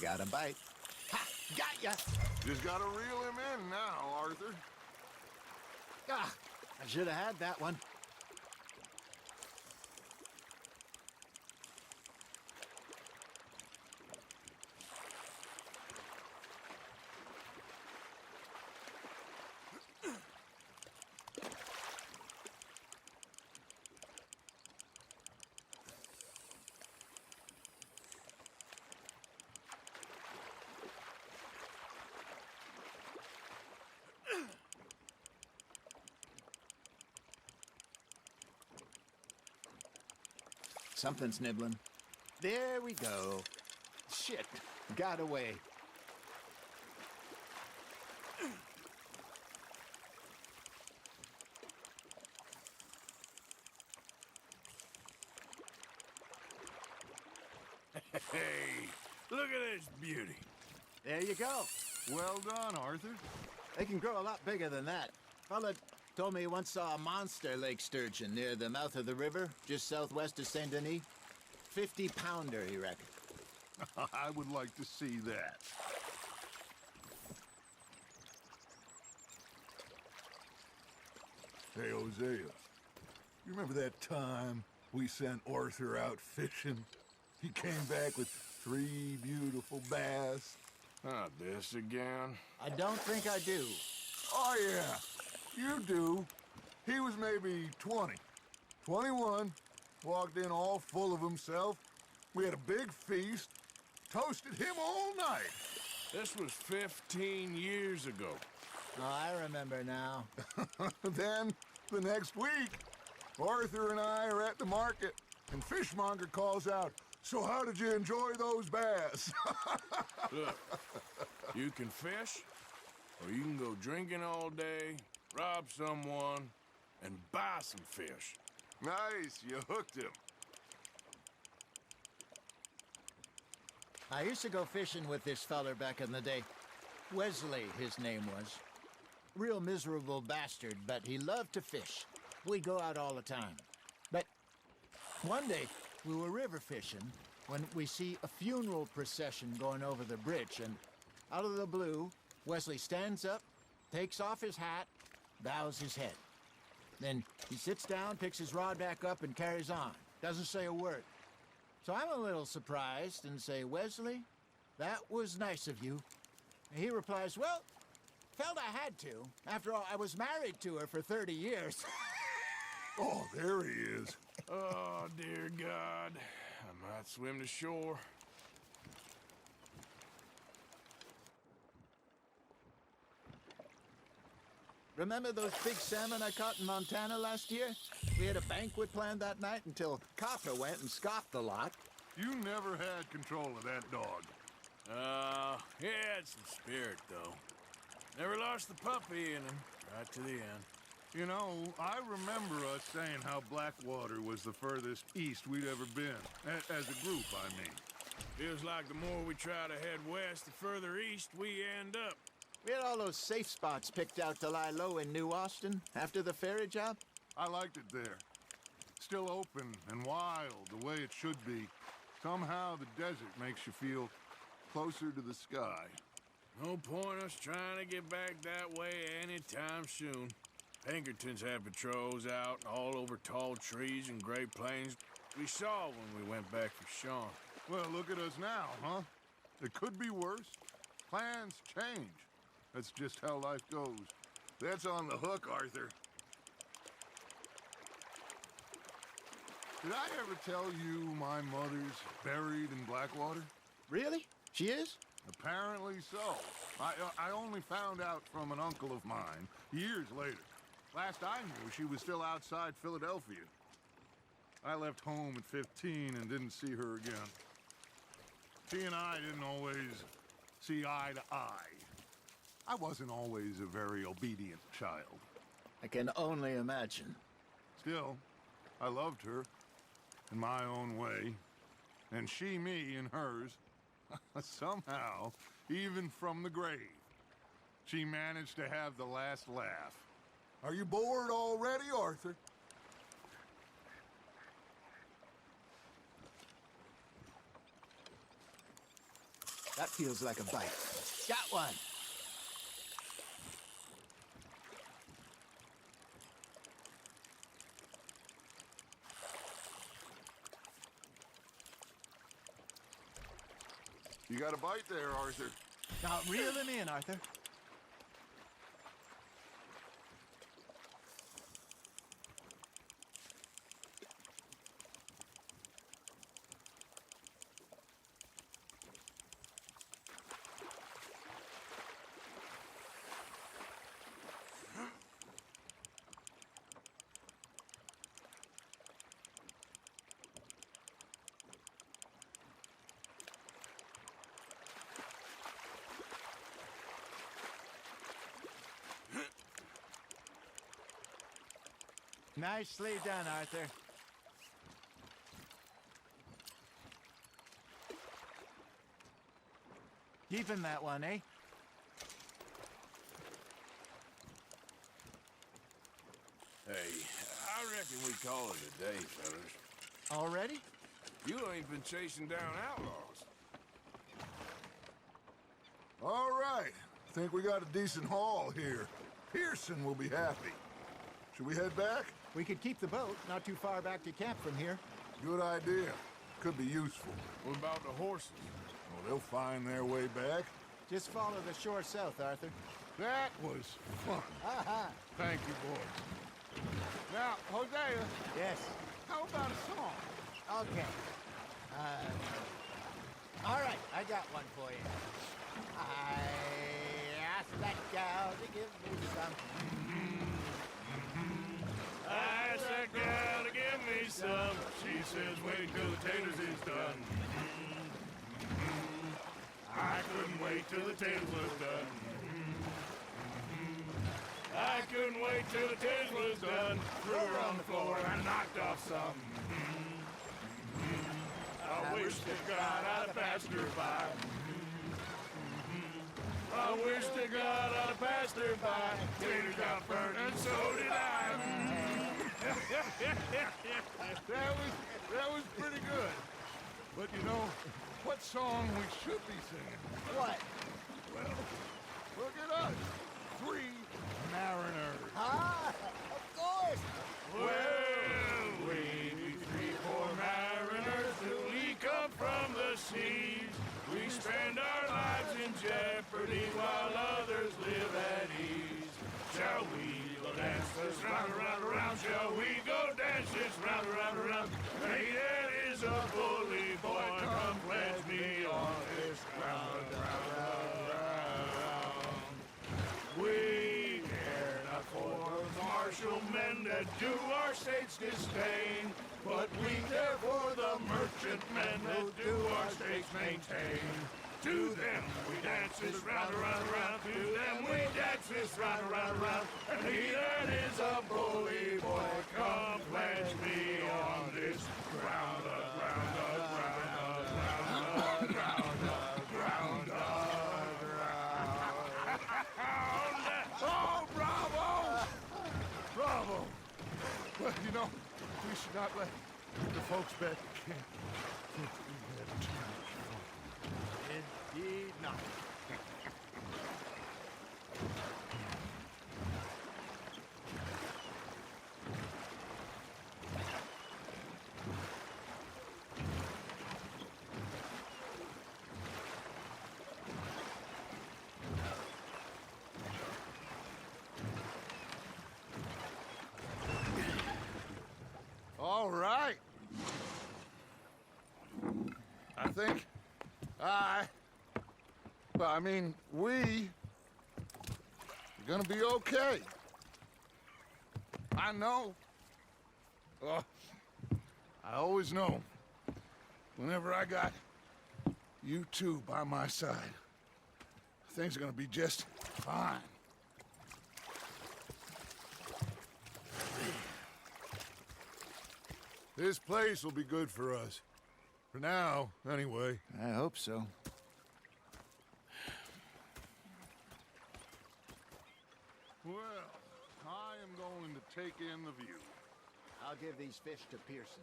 Got a bite. Ha! Got ya! Just gotta reel him in now, Arthur. Ah! I should have had that one. Something's nibbling. There we go. Shit, got away. Hey, look at this beauty. There you go. Well done, Arthur. They can grow a lot bigger than that. Fella told me he once saw a monster lake sturgeon near the mouth of the river, just southwest of Saint Denis. 50-pounder, he reckoned. I would like to see that. Hey, Hosea, you remember that time we sent Arthur out fishing? He came back with 3 beautiful bass. Not this again. I don't think I do. Oh, yeah, you do. He was maybe 20, 21, walked in all full of himself. We had a big feast, toasted him all night. This was 15 years ago. Oh, I remember now. Then, the next week, Arthur and I are at the market, and Fishmonger calls out, "So how did you enjoy those bass?" Look, you can fish, or you can go drinking all day, rob someone, and buy some fish. Nice, you hooked him. I used to go fishing with this feller back in the day. Wesley, his name was. Real miserable bastard, but he loved to fish. We'd go out all the time. But one day, we were river fishing when we see a funeral procession going over the bridge, and out of the blue, Wesley stands up, takes off his hat, bows his head. Then he sits down, picks his rod back up, and carries on. Doesn't say a word. So I'm a little surprised and say, "Wesley, that was nice of you." And he replies, "Well, felt I had to. After all, I was married to her for 30 years. Oh, there he is. Oh, dear God. I might swim to shore. Remember those big salmon I caught in Montana last year? We had a banquet planned that night until Copper went and scoffed the lot. You never had control of that dog. He had some spirit, though. Never lost the puppy in him, right to the end. You know, I remember us saying how Blackwater was the furthest east we'd ever been. As a group, I mean. Feels like the more we try to head west, the further east we end up. We had all those safe spots picked out to lie low in New Austin after the ferry job. I liked it there. Still open and wild, the way it should be. Somehow the desert makes you feel closer to the sky. No point us trying to get back that way anytime soon. Pinkertons had patrols out all over tall trees and Great Plains. We saw when we went back for Sean. Well, look at us now, huh? It could be worse. Plans change. That's just how life goes. That's on the hook, Arthur. Did I ever tell you my mother's buried in Blackwater? Really? She is? Apparently so. I only found out from an uncle of mine years later. Last I knew, she was still outside Philadelphia. I left home at 15 and didn't see her again. She and I didn't always see eye to eye. I wasn't always a very obedient child. I can only imagine. Still, I loved her in my own way, and she me in hers. Somehow, even from the grave, she managed to have the last laugh. Are you bored already, Arthur? That feels like a bite. Got one. You got a bite there, Arthur. Now reel him in, Arthur. Nicely done, Arthur. Keep him that one, eh? Hey, I reckon we call it a day, fellas. Already? You ain't been chasing down outlaws. All right. Think we got a decent haul here. Pearson will be happy. Should we head back? We could keep the boat not too far back to camp from here. Good idea. Could be useful. What about the horses? Well, they'll find their way back. Just follow the shore south, Arthur. That was fun. Thank you, boys. Now, Hosea, Yes. how about a song? Okay. All right, I got one for you. I asked that gal to give me some. I asked that gal to give me some. She says wait till the taters is done. I couldn't wait till the taters was done. I couldn't wait till the taters was done. Threw her on the floor and knocked off some. I wish to God I'd have passed her by. I wish to God I'd have passed her by. Taters got burnt and so did I. That was pretty good. But you know, what song we should be singing? What? Well, look at us. 3 mariners. Ah, of course. Well, we be 3 poor mariners newly come from the seas. We spend our lives in jeopardy while others live at ease. Shall we go dance this round, around, around? Shall we go dance this round, around, around? Hey, that is a bully boy. Come pledge me on this ground, round, round, round. We care not for the martial men that do our state's disdain, but we care for the merchant men that do our state's maintain. To them we dance this round, around, around. To them we dance this round, around, around. And he that is a bully boy, come pledge me on this ground, ground, ground, ground, ground, ground, ground. Oh, bravo! Bravo! Well, you know, we should not let the folks back at camp think that we had too much fun. Indeed not. All right. I think we're gonna be okay. I know. I always know. Whenever I got you two by my side, things are gonna be just fine. This place will be good for us. For now, anyway. I hope so. Well, I am going to take in the view. I'll give these fish to Pearson.